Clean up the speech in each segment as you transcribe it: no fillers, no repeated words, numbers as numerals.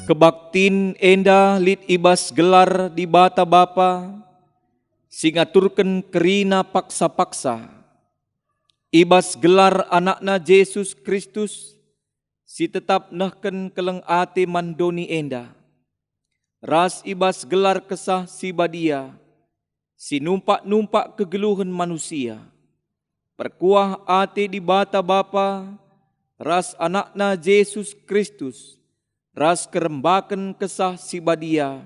Kebaktin enda lit ibas gelar di bata bapa, singaturken kerina paksa-paksa. Ibas gelar anakna Yesus Kristus, si tetap nahken keleng ate mandoni enda. Ras ibas gelar kesah si badia, si numpak-numpak kegeluhan manusia. Perkuah ate di bata bapa, ras anakna Yesus Kristus, ras kerembaken kesah si badia,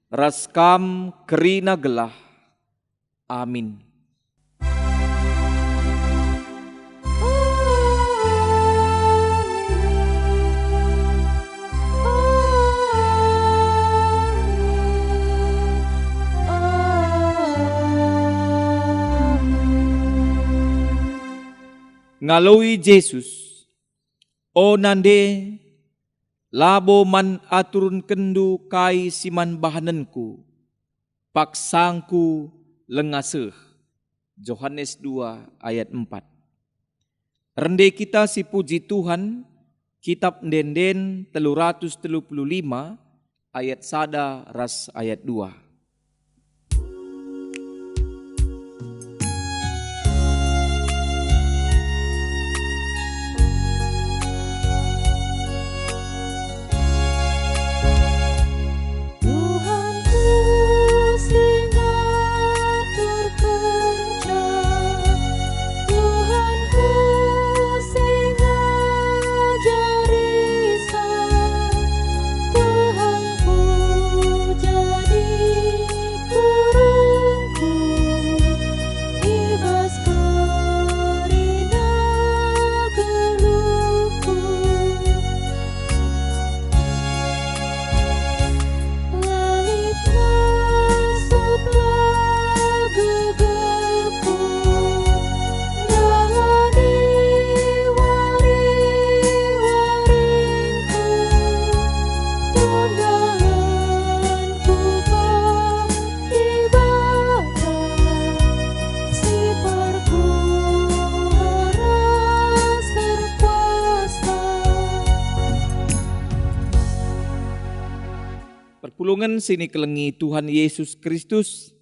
ras kam kerina gelah. Amin. Ngaloi Yesus, o nande, labo man aturun kendu kai siman bahanenku, paksangku lengaseh. Yohanes 2 ayat 4. Rende kita si puji Tuhan, kitab Ndenden 335 ayat 1 ras ayat 2. Perpulungan sini kelengi Tuhan Yesus Kristus,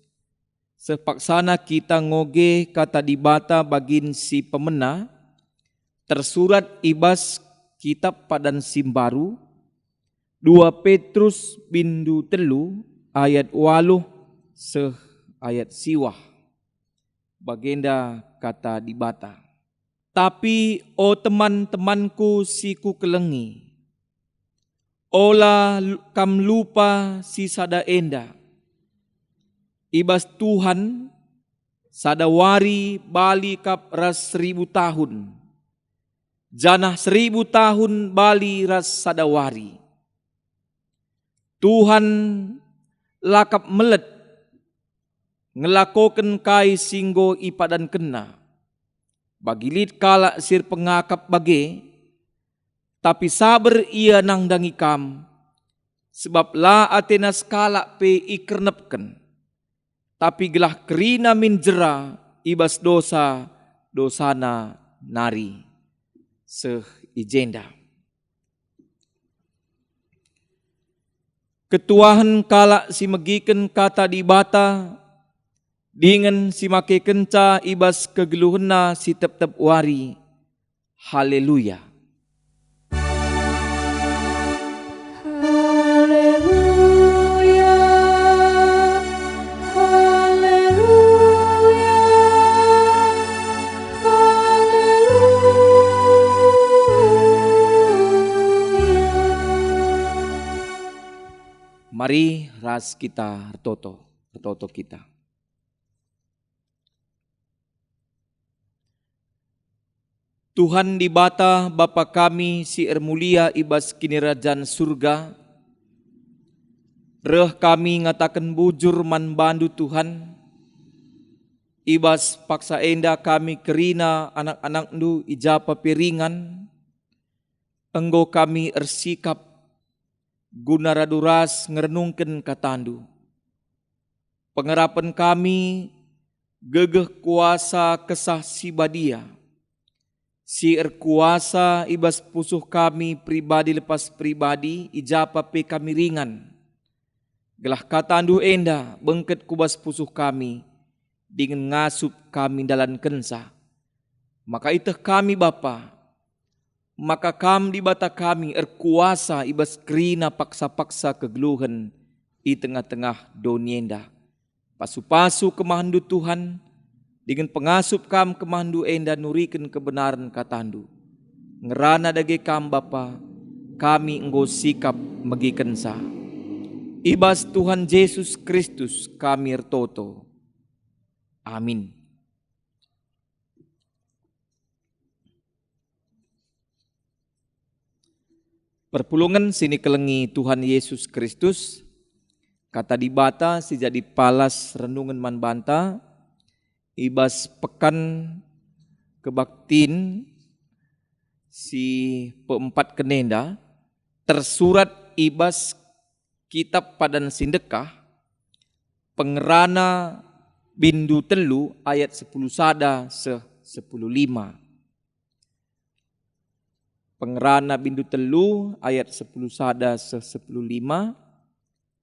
sepaksana kita ngoge kata dibata bagin si pemena, tersurat ibas kitab padan simbaru, 2 Petrus bindu telu ayat 8 seh ayat siwah. Bagenda kata dibata. Tapi o teman-temanku si ku kelengi, ola kam lupa si sada enda. Ibas Tuhan sadawari bali kap ras 1000 tahun. Janah 1000 tahun bali ras sadawari. Tuhan lakap melet ngelakoken kai singgo ipadan kena. Bagilit kala sir pengakap bage, tapi sabar ia nang dangi kam, sebab la atenas kala pe ikernepken, tapi gelah kerina min jera ibas dosa dosana nari seh ijenda. Ketuahan kala si megiken kata dibata, dengan si make kenca ibas kegeluhena si tep-tep wari. Haleluya. Mari ras kita retoto kita. Tuhan di bata Bapa kami si ermulia ibas kinirajan surga, reh kami ngatakan bujur man bandu Tuhan, ibas paksa enda kami kerina anak-anak nu ijapa piringan, enggo kami ersikap guna raduras ngerenungken katandu. Pengerapan kami gegeh kuasa kesah si badia, Si erkuasa ibas pusuh kami pribadi lepas pribadi, ijapa pe kami ringan. Gelah kata andu enda, bengket kubas pusuh kami, dengan ngasup kami dalam kensa. Maka iteh kami Bapa, maka kam di bata kami erkuasa ibas kerina paksa-paksa kegeluhan di tengah-tengah donienda. Pasu-pasu kemahandu Tuhan, dengan pengasup kam kemahandu enda nurikan kebenaran katandu. Ngerana dage kam Bapa, kami enggo sikap megikensa. Ibas Tuhan Yesus Kristus kami ertoto. Amin. Perpulungan sini kelengi Tuhan Yesus Kristus, kata dibata si jadi palas renungan man banta, ibas pekan kebaktin si peempat kenenda, tersurat ibas kitab padan sindekah, pengerana bindu telu ayat 10 sada se 10:5. Pengerana bindu telu ayat 10 sada se 10:5,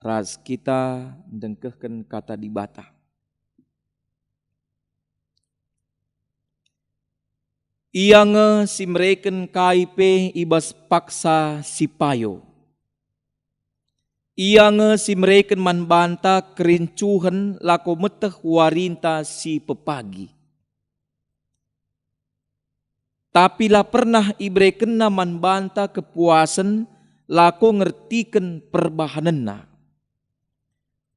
ras kita dengkehkan kata dibata. Ia nge si mereken kaipe ibas paksa si payo. Ia nge si mereken man banta kerincuhan lako meteh warinta si pepagi. Tapi lah pernah ibreken man banta kepuasan lako ngertiken perbahanenna.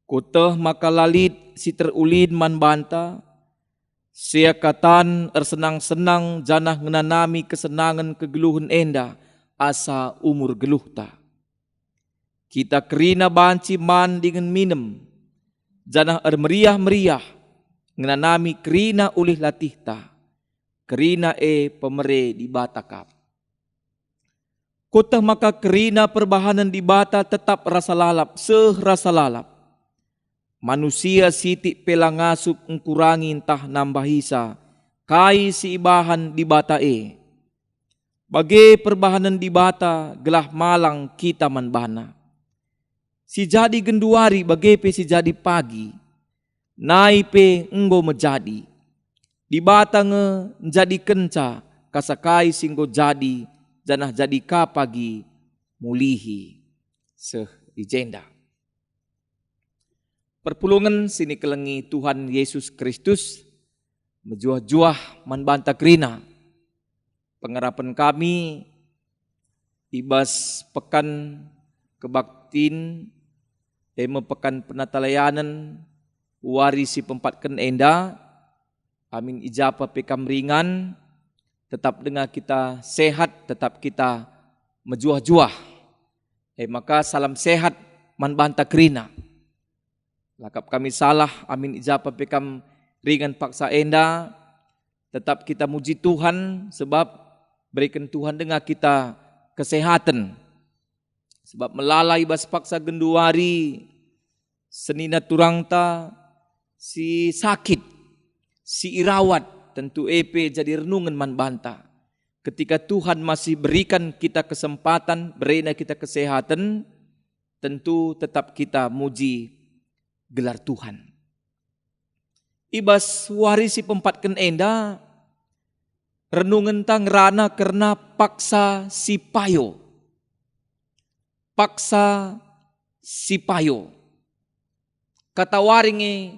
Kuteh maka lalit si terulid man banta, siakatan ersenang-senang janah ngenanami kesenangan kegeluhan enda asa umur geluhta. Kita kerina banci man dengan minum, janah ermeriah-meriah ngenanami kerina ulih latihta, kerina pemere di bata kap. Kutah maka kerina perbahanan di bata tetap rasa lalap, rasa lalap. Manusia sitik pelangasup ngkurangi entah nambahisa, kai si ibahan di bata Bagai perbahanan di bata gelah malang kita manbana. Si jadi genduari bagai pe si jadi pagi, nai pe enggo menjadi. Di bata nge jadi kenca, kasakai singgo jadi, janah jadi kapagi mulihi seh ijenda. Perpulungan sini kelengi Tuhan Yesus Kristus, mejuah-juah manbanta kerina. Pengarapan kami, ibas pekan kebaktin, pekan penatalayanan, warisi pempatkan enda, amin ijapa pekam ringan, tetap dengar kita sehat, tetap kita mejuah-juah. Maka salam sehat manbanta kerina. Lakap kami salah, amin ijapa pekam ringan paksa enda, tetap kita muji Tuhan sebab berikan Tuhan dengar kita kesehatan. Sebab melalai bas paksa genduari, senina turangta, si sakit, si irawat, tentu jadi renungan manbanta. Ketika Tuhan masih berikan kita kesempatan, berikan kita kesehatan, tentu tetap kita muji gelar Tuhan. Ibas warisi pempatkan enda, renungan tang rana karena paksa si payo. Paksa si payo. Kata waringe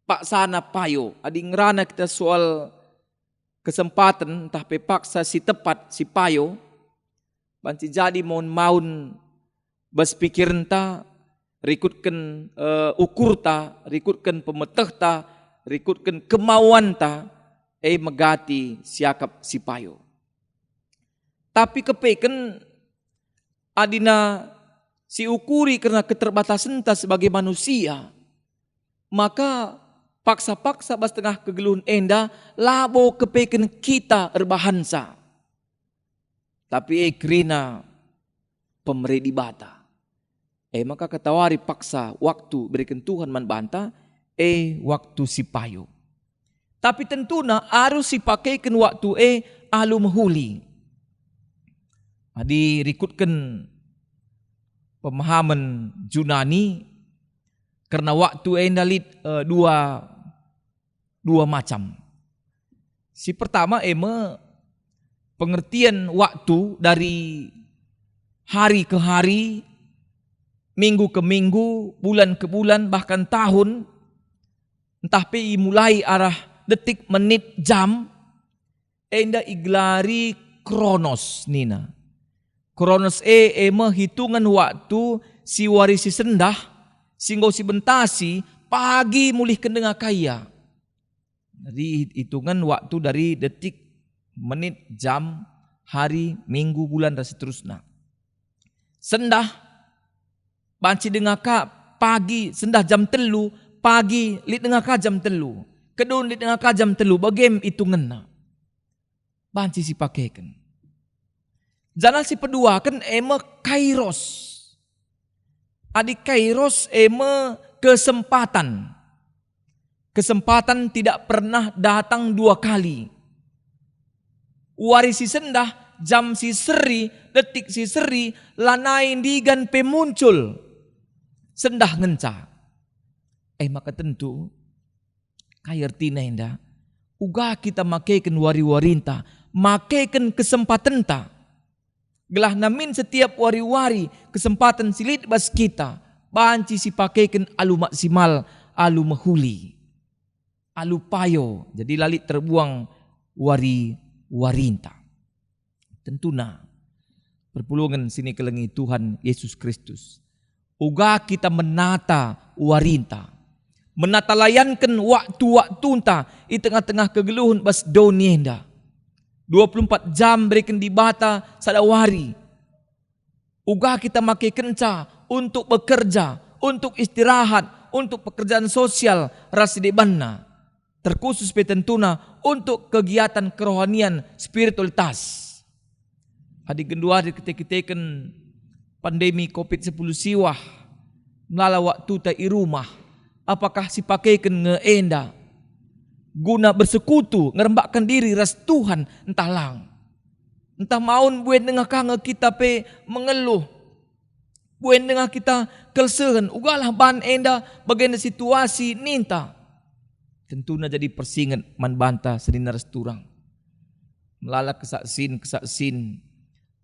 paksana payo. Adi ngerana kita soal kesempatan entah paksa si tepat si payo. Banci jadi maun bas pikiran ta, rikutkan ukur ta, rikutkan pemeteh ta, rikutkan kemauan ta, megati siakap si payo. Tapi kepeken adina si ukuri karena keterbatasan ta sebagai manusia, maka paksa-paksa bas tengah kegeluhan enda labo kepeken kita erbahansa. Tapi kerina pemeri di bata. Maka ketawari paksa waktu berikan Tuhan manbanta, waktu si payo. Tapi tentuna harus si pakaikan waktu alu mahuli. Dirikutkan pemahaman Yunani karena waktu enda lit dua macam. Si pertama pengertian waktu dari hari ke hari, minggu ke minggu, bulan ke bulan, bahkan tahun. Entah mulai arah detik, menit, jam, enda iglari kronos nina. Kronos hitungan waktu si warisi sendah, singgo si bentasi, pagi mulih kendengah kaya. Jadi hitungan waktu dari detik, menit, jam, hari, minggu, bulan, dan seterusnya. Sendah, banci dengar ka pagi, sendah jam telu, pagi, lit dengar ka jam telu. Kedun lit dengar ka jam telu, bagem hitungan na. Banci si pakaikan. Jangan si pedua kan kairos. Adik kairos kesempatan. Kesempatan tidak pernah datang dua kali. Warisi sendah, jam si seri, detik si seri, lanain digan pemuncul. Sendah ngenca. Maka tentu, kaya artinya indah, uga kita makaikan wari-warinta, makaikan kesempatan ta. Gelah namin setiap wari-wari kesempatan silit bas kita. Banci si pakaikan alu maksimal, alu mahuli, alu payo. Jadi lalit terbuang wari-warinta. Tentuna perpulungan sini kelengi Tuhan Yesus Kristus. Uga kita menata warinta. Menata layankan waktu-waktu ta di tengah-tengah kegeluhun bas donienda. 24 jam berikan di bata sadawari. Uga kita makai kenca untuk bekerja, untuk istirahat, untuk pekerjaan sosial rasi debanna. Terkhusus petentuna untuk kegiatan kerohanian spiritualitas. Adik kedua ketika pandemi COVID-10 siwah melala waktu ta i rumah. Apakah si pakaikan ngeenda guna bersekutu, ngerembakkan diri ras Tuhan entah lang. Entah maun buen dengah kange kita pe mengeluh. Buen dengah kita kelsehan. Ugalah ban enda bagaimana situasi ninta. Tentunya jadi persingat man banta sedina ras turang. Melala kesaksin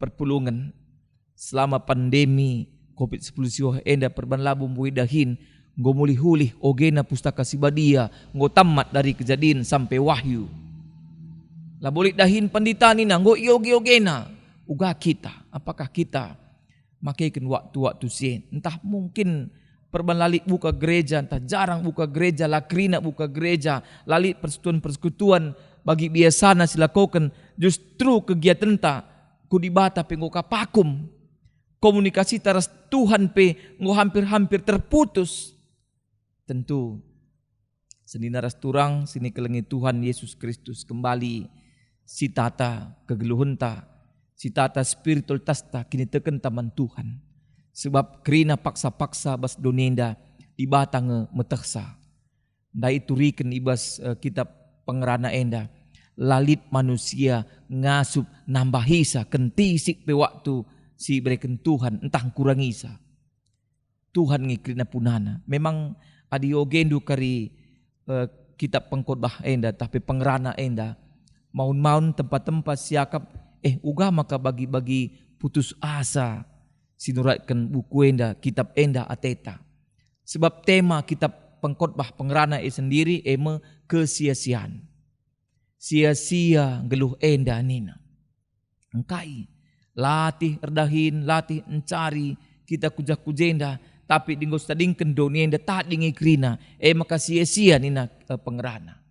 perpulungan selama pandemi COVID-10 siwah enda perban labung buidahin. Ngo mulih-hulih ogena pustaka sibadia, ngo tamat dari kejadian sampai wahyu. Lah boleh dahin pandita nina, ngo yogi-ogena. Uga kita, apakah kita makaikan waktu-waktu sien? Entah mungkin perban lalit buka gereja, entah jarang buka gereja, lakrina buka gereja, lalit persekutuan bagi biasana silakokan. Justru kegiatan ta kudibata pe ngo kapakum. Komunikasi taras Tuhan pe ngo hampir-hampir terputus. Tentu sedina ras turang sini kelengi Tuhan Yesus Kristus kembali si tata kegeluhunta, si tata spiritualitas ta kini teken taman Tuhan. Sebab kerina paksa-paksa bas donenda di batang meteksa. Ndai turiken ibas kitab pengerana enda. Lalit manusia ngasup nambahisa kentisik pe waktu si berikan Tuhan entah kurangisa. Tuhan ngikrina punana. Memang adiogendu kari kitab pengkhotbah enda tapi pengerana enda maun-maun tempat-tempat siakap uga maka bagi-bagi putus asa sinuratkan buku enda kitab enda ateta. Sebab tema kitab pengkhotbah pengerana sendiri kesia-siaan. Sia-sia geluh enda nina. Engkai latih erdahin, latih encari kita kujak-kujenda tapi dinggo stadingken doni enda tak dingi krina maka sia-sia nina pengerana.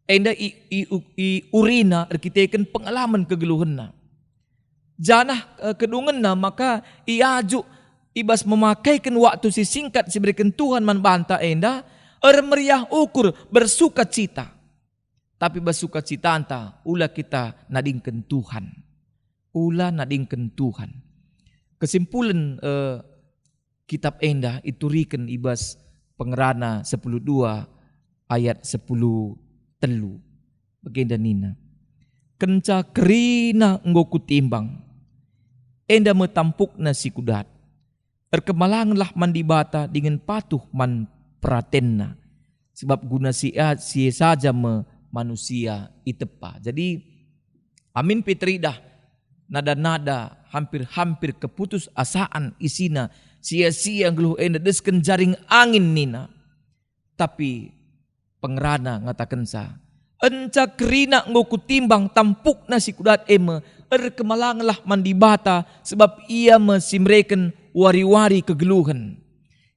Enda i urina erkiteken pengalaman kegeluhenna. Janah kedungenna maka iaju ibas memakaikan waktu si singkat si berikan Tuhan man banta enda meriah ukur bersuka cita. Tapi bersuka cita anta ulah kita nadingken Tuhan. Ulah nadingken Tuhan. Kesimpulan kitab enda ituriken ibas pengerana 10:2 ayat 10:3. Begenda nina. kenca kerina enggo kutimbang, enda metampuk na si kudat. Erkemalanganlah mandibata dengan patuh man pratenna. Sebab guna si saja manusia itepa. Jadi amin petridah nada-nada hampir-hampir keputus asaan isina sia-sia ngeluh enda desken jaring angin nina. Tapi pengerana ngatakan sa enca kerina nggo kutimbang tampuk na si kudat ema erkemalanganlah mandibata sebab ia mesimreken wari-wari kegeluhan.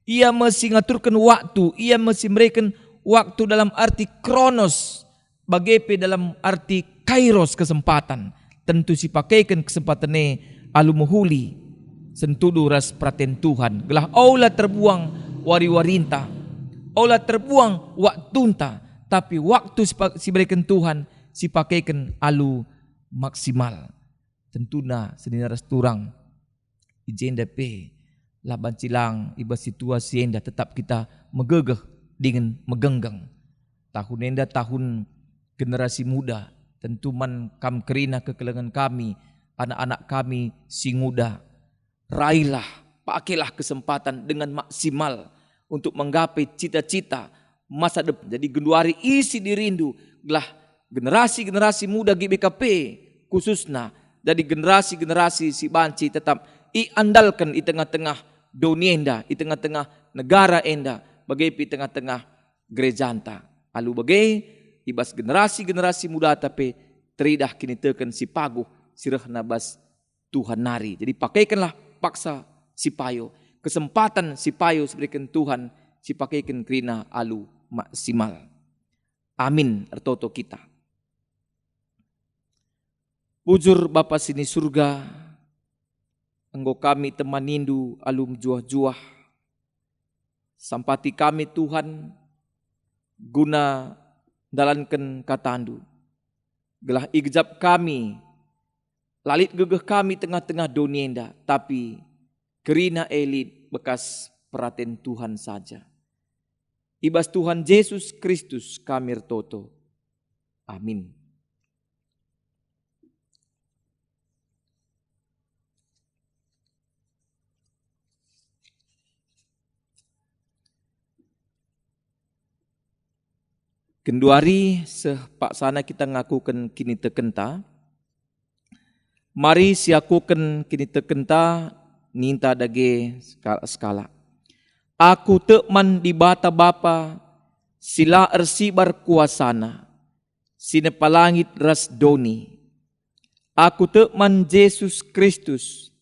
Ia mesti ngaturkan waktu, ia mesti memberikan waktu dalam arti kronos, bagepe dalam arti kairos kesempatan. Tentu si pakaikan kesempatan alu muhuli sentudu ras praten Tuhan. Gelah aula terbuang wari-warinta, aula terbuang waktunta, tapi waktu si berikan Tuhan si pakaikan alu maksimal. Tentuna sedina ras turang ijenda pe laban cilang iba situasi enda tetap kita megegeh dengan megenggang. Tahun enda tahun generasi muda, tentu man kam kerina kekelengan kami, anak-anak kami si muda. Raihlah, pakailah kesempatan dengan maksimal untuk menggapai cita-cita masa depan. Jadi genduari isi dirindu gelah generasi-generasi muda GBKP khususnya. Jadi generasi-generasi si banci tetap iandalkan di tengah-tengah dunia enda, di tengah-tengah negara enda, bagai di tengah-tengah gereja anta. Alu bagai ibas generasi-generasi muda tapi teridah kini teken si paguh sirah nabas Tuhan nari. Jadi pakaikanlah paksa si payo, kesempatan si payo seberikan Tuhan si pakaikan kerina alu maksimal. Amin ertoto kita. Bujur Bapa sini surga, engkau kami teman nindu alum juah-juah. Sampati kami Tuhan guna dalankan katandu. Gelah igjab kami, lalit gegeh kami tengah-tengah donienda, tapi kerina elit bekas perhatian Tuhan saja. Ibas Tuhan Yesus Kristus kami toto. Amin. Kenduari sepaksana kita ngakukan kini tekenta. Mari siakukan kini tekenta ninta dage skala. Aku tekman di bata bapa sila ersibar kuasana. Sinepalangit ras doni. Aku tekman Yesus Kristus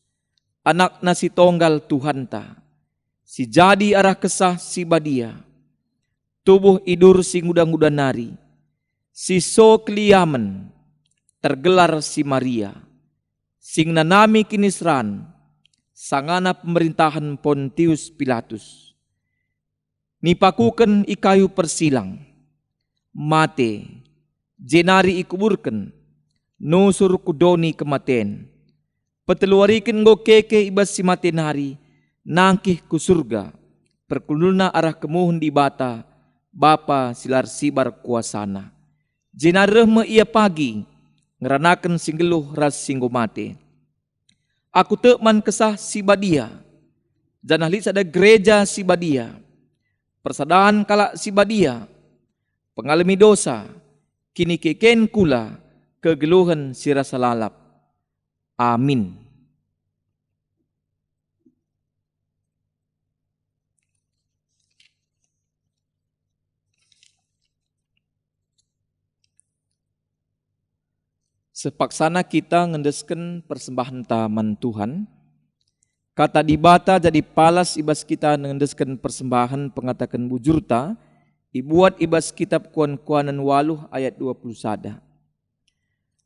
anak na si tonggal Tuhanta. Si jadi arah kesah si badia. Tubuh idur si nguda-nguda nari, si so kliamen, tergelar si Maria, sing nanami kinisran, sangana pemerintahan Pontius Pilatus. Nipakuken ikayu persilang, mate, jenari ikuburken, nusur kudoni kematen, peteluariken go keke ibas si matenari, nangkih ku surga, perkuluna arah kemuhun di bata, Bapa silar sibar kuasana. Jenareh me ia pagi, ngeranakan singgeluh ras singgo mate. Aku tekman kesah si badia, janah lit ada gereja si badia. Persadahan kala si badia, pengalami dosa, kini keken kula, kegeluhan si rasa lalap. Amin. Sepaksana kita ngendesken persembahan taman Tuhan. Kata dibata jadi palas ibas kita ngendesken persembahan pengatakan bujurta. Ibuat ibas kitab kuan-kuanan waluh ayat 21.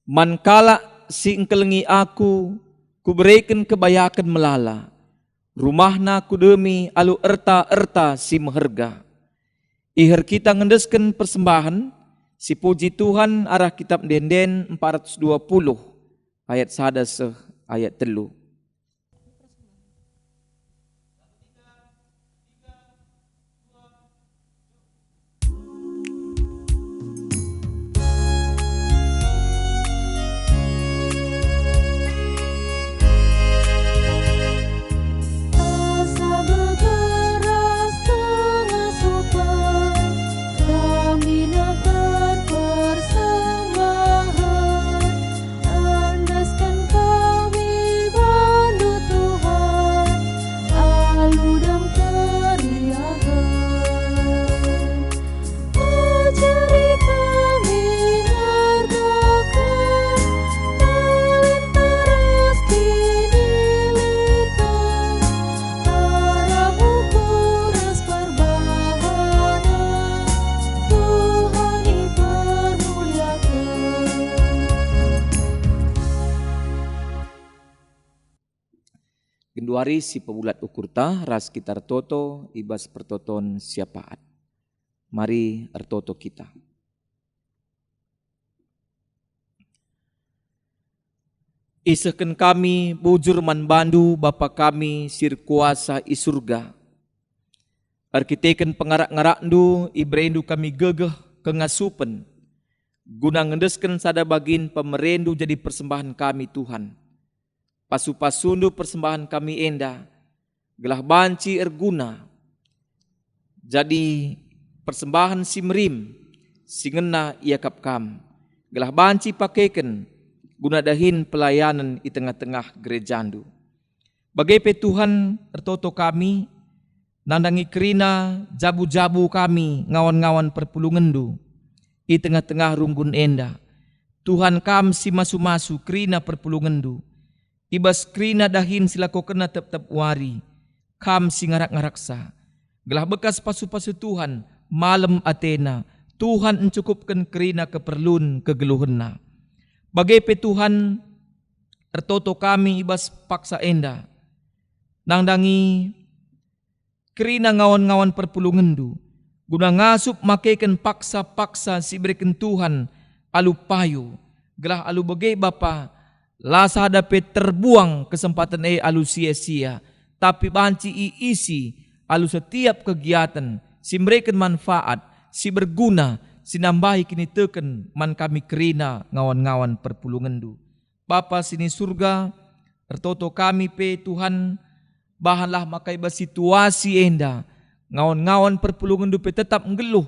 Mankala si engkelengi aku, kuberikan kebayakan melala. Rumahna kudemi alu erta-erta si meherga. Iher kita ngendesken persembahan. Si puji Tuhan arah kitab Denden 420 ayat 1 ayat 3. Kinduari si pebulat ukurta ras kita ertoto ibas pertoton siapaat. Mari ertoto kita. Isahkan kami bujur man bandu Bapa kami sir kuasa i surga. Arkiteken pengarak-ngarak ndu ibrendu kami gegeh kengasupen. Guna ngendesken sada bagin pemerendu jadi persembahan kami Tuhan. Pasu-pasundu persembahan kami enda, gelah banci erguna. Jadi persembahan si merim, si ngena ia kapkam. Gelah banci pakaiken, guna dahin pelayanan di tengah-tengah gerejandu. Bagai pe Tuhan ertoto kami, nandangi kerina jabu-jabu kami ngawan-ngawan perpulungendu. I tengah-tengah runggun enda. Tuhan kam si masu-masu kerina perpulungendu. Ibas krina dahin silako kena tep-tep wari. Kam si ngarak-ngaraksa. Gelah bekas pasu-pasu Tuhan. Malam Athena. Tuhan encukupkan krina keperluan kegeluhenna. Bagai pe Tuhan. Ertoto kami ibas paksa enda. Nangdangi. Krina ngawan-ngawan perpulungendu. Guna ngasup makaikan paksa-paksa si berikan Tuhan. Alu payu. Gelah alu bagai Bapa. Lasa hadapi terbuang kesempatan alu sia-sia. Tapi banci isi alu setiap kegiatan. Si memberikan manfaat. Si berguna. Si nambahi kini teken man kami kerina ngawan-ngawan perpulungendu. Bapa sini surga. Ertoto kami pe Tuhan. Bahanlah makai situasi enda. Ngawan-ngawan perpulungendu pe tetap ngeluh.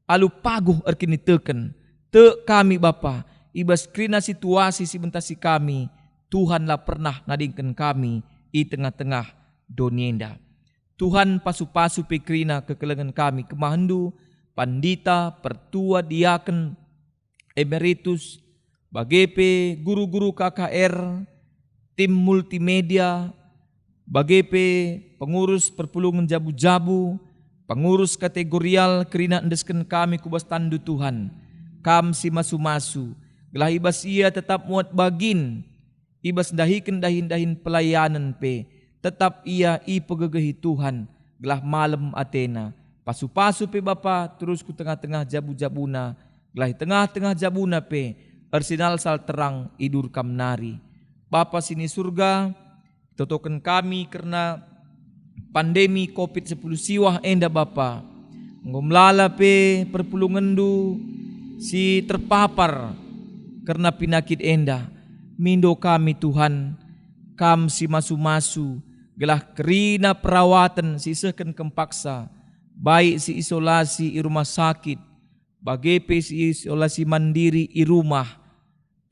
Alu paguh erkini teken. Te kami Bapa. Ibas krina situasi si bentasi kami, Tuhanlah pernah ngadingkan kami i tengah-tengah donienda. Tuhan pasu-pasu pekrina kekelengan kami kemahandu, pandita, pertua, diaken, emeritus, bagepe, guru-guru KKR, tim multimedia, bagepe, pengurus perpulungan jabu-jabu, pengurus kategorial kerina endesken kami kubas tandu Tuhan. Kam si masu-masu. Gelah ibas ia tetap muat bagin. Ibas dahikan dahin-dahin pelayanan pe. Tetap ia i pegegehi Tuhan. Gelah malam Athena. Pasu-pasu pe Bapa terus ku tengah-tengah jabu-jabuna. Gelah tengah-tengah jabuna pe. Ersinal sal terang idur kam nari. Bapa sini surga. Totokan kami karena pandemi COVID-10 siwah enda Bapa. Ngomlala pe perpulungendu. Si terpapar. Karena penyakit enda, mindo kami Tuhan, kam si masu-masu, gelah kerina perawatan si seken kempaksa, baik si isolasi i rumah sakit, bagepe si isolasi mandiri i rumah,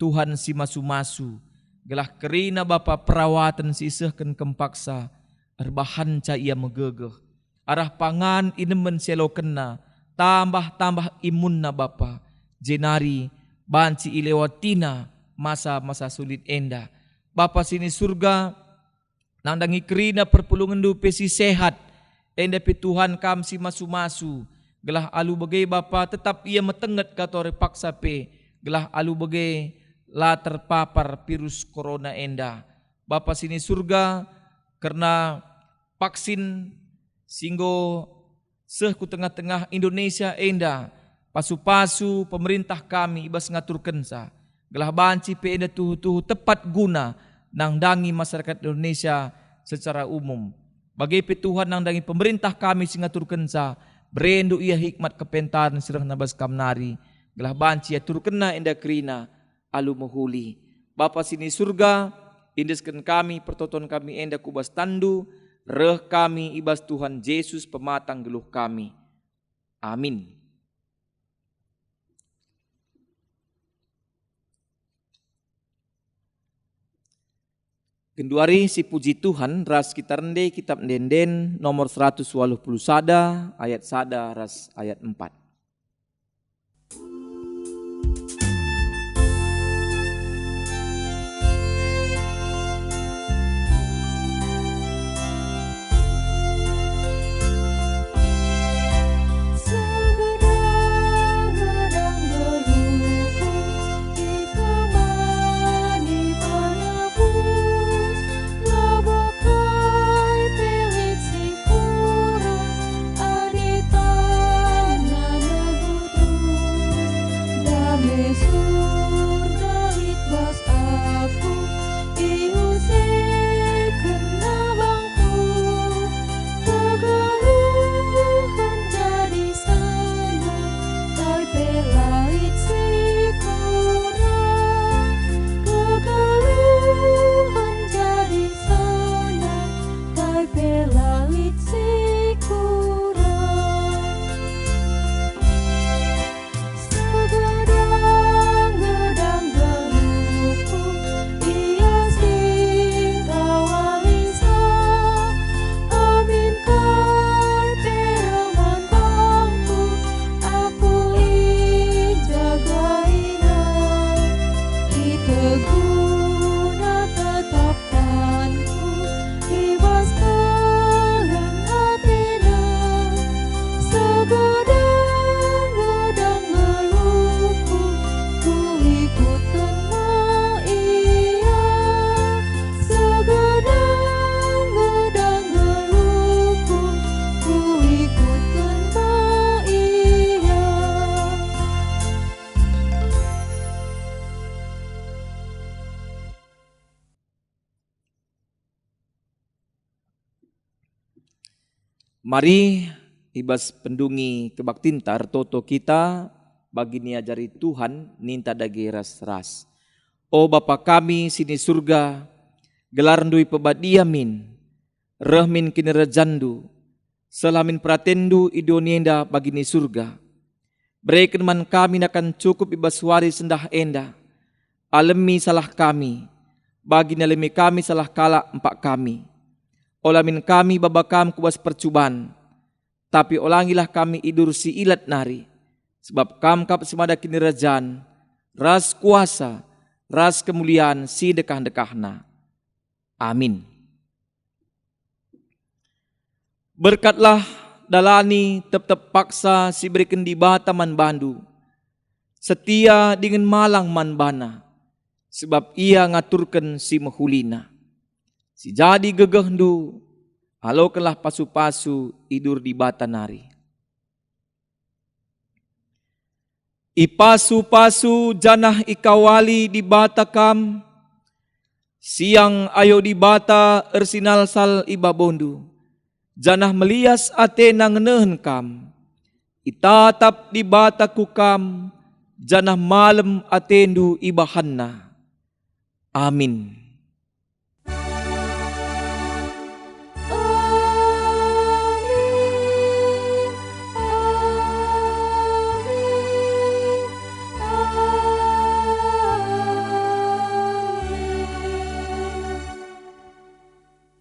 Tuhan si masu-masu, gelah kerina Bapa perawatan si seken kempaksa, erbahan ca ia megegeh, arah pangan inemen selo kena, tambah-tambah imunna Bapa, jenari, banci ilewatina masa-masa sulit enda. Bapa sini surga, nandangi kerina perpulungan dupe si sehat. Enda pe Tuhan kam si masu-masu. Gelah alu bagai Bapa tetap ia metenget katore paksa pe. Gelah alu bagai la terpapar virus corona enda. Bapa sini surga, karena vaksin singgo ku tengah-tengah Indonesia enda. Pasu-pasu pemerintah kami ibas ngatur kensa. Gelah banci pe enda tuhu-tuhu tepat guna nangdangi masyarakat Indonesia secara umum. Bagai pe Tuhan nangdangi pemerintah kami sing ngatur kensa. Berendu ia hikmat kepentaran sirah nabas kamnari. Gelah banci ya turkena enda kerina alu muhuli. Bapa sini surga, indeskan kami pertoton kami enda kubas tandu. Reh kami ibas Tuhan Yesus pematang geluh kami. Amin. Kenduari si puji Tuhan ras kita rende kitab Denden nomor 180 sada ayat sada ras ayat 4. Labaka Mari ibas pendungi kebaktintar toto kita bagi niajari Tuhan ninta dagi ras-ras. O Bapa kami sini surga, gelar ndui pebadiamin, rehmin kinerajandu, selamin pratendu idonienda bagi ni surga. Berikan man kami akan cukup ibas wari sendah enda, alemi salah kami, bagi nalemi kami salah kala empak kami. Olamin kami babakam kubas percubaan, tapi olangilah kami idur si ilat nari, sebab kam kap semada kinirajan, ras kuasa, ras kemuliaan si dekah-dekahna. Amin. Berkatlah dalani tetap paksa si berikan di bata man bandu, setia dengan malang man bana, sebab ia ngaturkan si mahulina. Si jadi gegehdu, halokanlah pasu-pasu idur di bata nari. Ipasu-pasu janah ikawali di bata kam, siang ayo di bata ersinal sal ibabondu, janah melias ate nang nehen kam, itatap di bata kukam, janah malam atendu ibahanna. Amin.